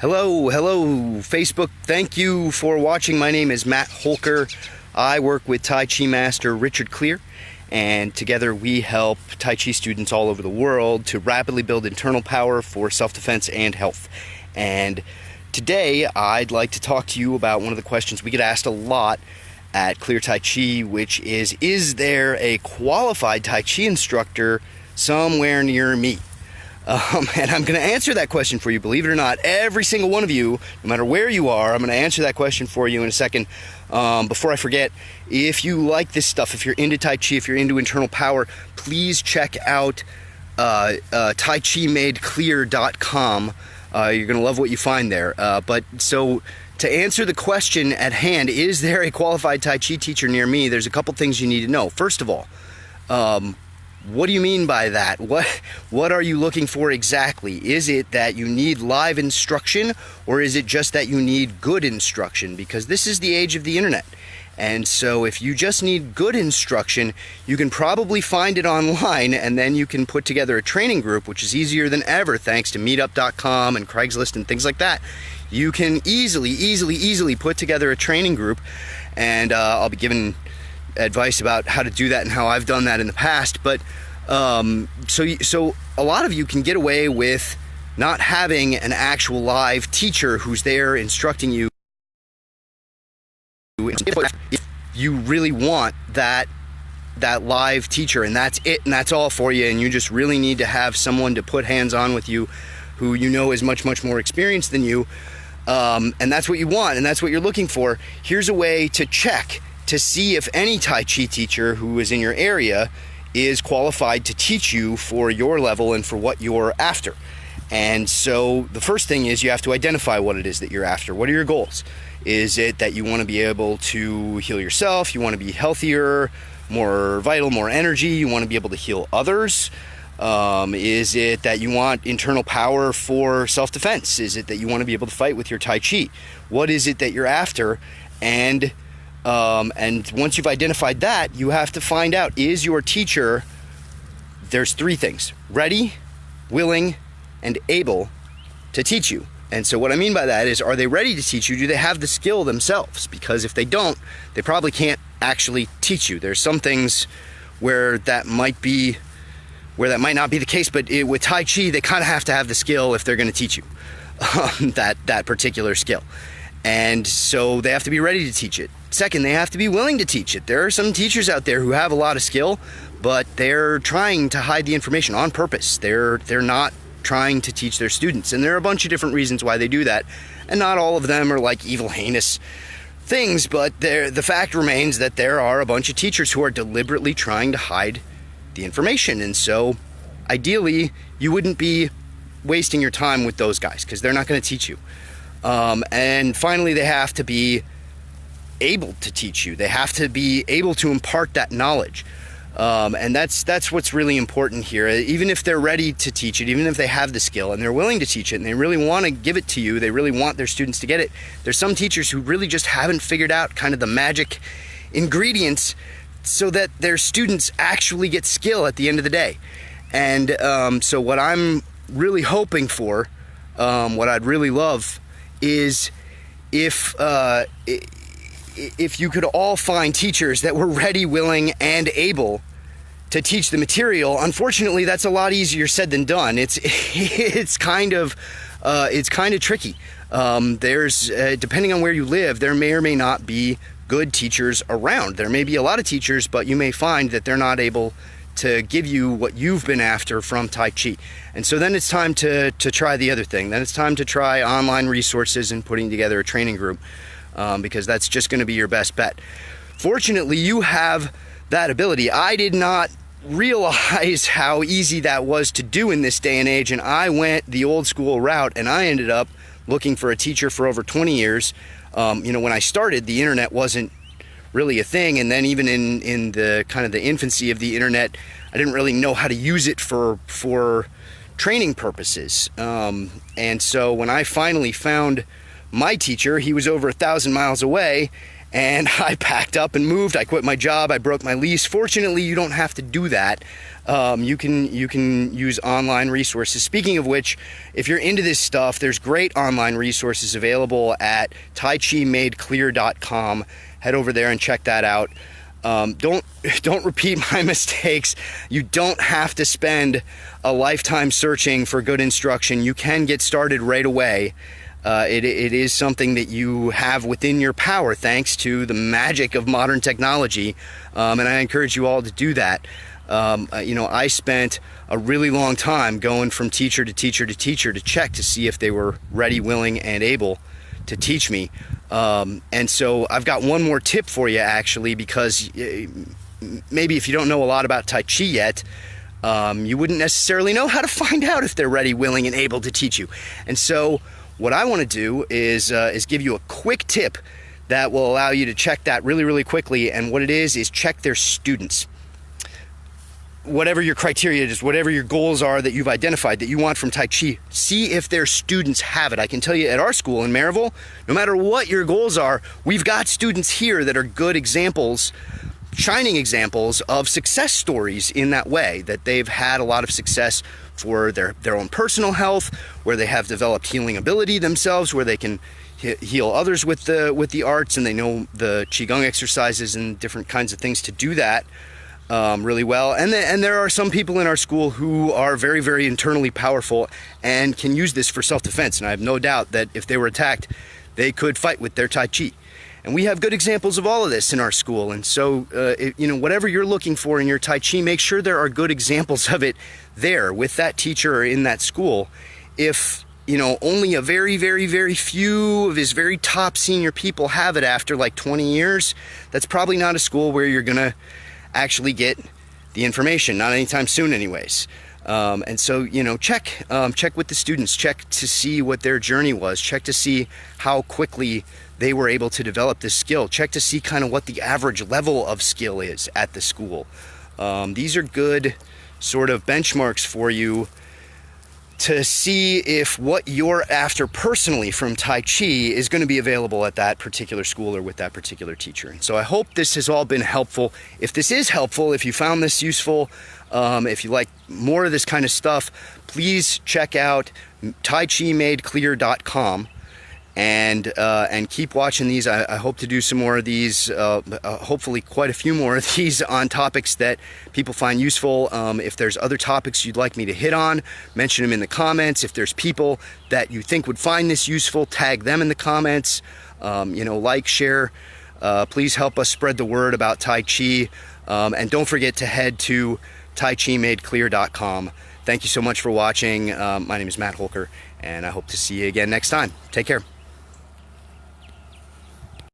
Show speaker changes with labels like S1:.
S1: Hello, Facebook. Thank you for watching. My name is Matt Holker. I work with Tai Chi master Richard Clear, and together we help Tai Chi students all over the world to rapidly build internal power for self-defense and health. And today I'd like to talk to you about one of the questions we get asked a lot at Clear Tai Chi, which is there a qualified Tai Chi instructor somewhere near me? And I'm going to answer that question for you, believe it or not. Every single one of you, no matter where you are, I'm going to answer that question for you in a second. Before I forget, if you like this stuff, if you're into Tai Chi, if you're into internal power, please check out TaiChiMadeClear.com. You're going to love what you find there. So to answer the question at hand, is there a qualified Tai Chi teacher near me? There's a couple things you need to know. First of all, what do you mean by that? What are you looking for exactly? Is it that you need live instruction, or is it just that you need good instruction? Because this is the age of the internet. And so if you just need good instruction, you can probably find it online, and then you can put together a training group, which is easier than ever thanks to meetup.com and Craigslist and things like that. You can easily put together a training group, and I'll be giving advice about how to do that and how I've done that in the past. But so a lot of you can get away with not having an actual live teacher who's there instructing you. If you really want that live teacher, and that's it, and that's all for you, and you just really need to have someone to put hands on with you who you know is much more experienced than you, and that's what you want, and that's what you're looking for. Here's a way to check to see if any Tai Chi teacher who is in your area is qualified to teach you for your level and for what you're after. And so the first thing is you have to identify what it is that you're after. What are your goals? Is it that you want to be able to heal yourself? You want to be healthier, more vital, more energy? You want to be able to heal others? Is it that you want internal power for self-defense? Is it that you want to be able to fight with your Tai Chi? What is it that you're after? And once you've identified that, you have to find out, is your teacher, there's three things: ready, willing, and able to teach you. And so what I mean by that is, are they ready to teach you? Do they have the skill themselves? Because if they don't, they probably can't actually teach you. There's some things where that might not be the case, but with Tai Chi, they kind of have to have the skill if they're going to teach you that particular skill. And so they have to be ready to teach it. Second, they have to be willing to teach it. There are some teachers out there who have a lot of skill, but they're trying to hide the information on purpose. They're not trying to teach their students. And there are a bunch of different reasons why they do that. And not all of them are like evil, heinous things, but the fact remains that there are a bunch of teachers who are deliberately trying to hide the information. And so ideally, you wouldn't be wasting your time with those guys, because they're not going to teach you. And finally, they have to be able to teach you. They have to be able to impart that knowledge. And that's what's really important here. Even if they're ready to teach it, even if they have the skill and they're willing to teach it and they really want to give it to you, they really want their students to get it, there's some teachers who really just haven't figured out kind of the magic ingredients so that their students actually get skill at the end of the day. And so what I'm really hoping for, what I'd really love, is if you could all find teachers that were ready, willing, and able to teach the material. Unfortunately, that's a lot easier said than done. It's kind of tricky. There's depending on where you live, there may or may not be good teachers around. There may be a lot of teachers, but you may find that they're not able to give you what you've been after from Tai Chi. And so then it's time to try the other thing. Then it's time to try online resources and putting together a training group, because that's just going to be your best bet. Fortunately, you have that ability. I did not realize how easy that was to do in this day and age, and I went the old school route, and I ended up looking for a teacher for over 20 years. When I started, the internet wasn't really a thing, and then even in the kind of the infancy of the internet, I didn't really know how to use it for training purposes. And so when I finally found my teacher, he was over 1,000 miles away, and I packed up and moved. I quit my job. I broke my lease. Fortunately, you don't have to do that. You can use online resources. Speaking of which, if you're into this stuff, there's great online resources available at taichimadeclear.com. Head over there and check that out. Don't repeat my mistakes. You don't have to spend a lifetime searching for good instruction. You can get started right away. It is something that you have within your power thanks to the magic of modern technology, and I encourage you all to do that. I spent a really long time going from teacher to teacher to teacher to check to see if they were ready, willing, and able to teach me. And so I've got one more tip for you, actually, because maybe if you don't know a lot about Tai Chi yet, you wouldn't necessarily know how to find out if they're ready, willing, and able to teach you. And so what I want to do is give you a quick tip that will allow you to check that really, really quickly. And what it is check their students. Whatever your criteria is, whatever your goals are that you've identified that you want from Tai Chi, see if their students have it. I can tell you at our school in Maryville, no matter what your goals are, we've got students here that are good examples, shining examples of success stories in that way, that they've had a lot of success for their own personal health, where they have developed healing ability themselves, where they can heal others with the arts, and they know the Qigong exercises and different kinds of things to do that really well. And there are some people in our school who are very, very internally powerful and can use this for self-defense. And I have no doubt that if they were attacked, they could fight with their Tai Chi. And we have good examples of all of this in our school. And so, whatever you're looking for in your Tai Chi, make sure there are good examples of it there with that teacher or in that school. If, only a very, very, very few of his very top senior people have it after like 20 years, that's probably not a school where you're going to actually get the information, not anytime soon anyways. And so, check with the students, check to see what their journey was, check to see how quickly they were able to develop this skill, check to see kind of what the average level of skill is at the school. These are good sort of benchmarks for you to see if what you're after personally from Tai Chi is going to be available at that particular school or with that particular teacher. And so I hope this has all been helpful. If this is helpful, if you found this useful, if you like more of this kind of stuff, please check out taichimadeclear.com and keep watching these. I hope to do some more of these, hopefully quite a few more of these on topics that people find useful. If there's other topics you'd like me to hit on, mention them in the comments. If there's people that you think would find this useful, tag them in the comments. Like, share. Please help us spread the word about Tai Chi. And don't forget to head to taichimadeclear.com. Thank you so much for watching. My name is Matt Holker, and I hope to see you again next time. Take care.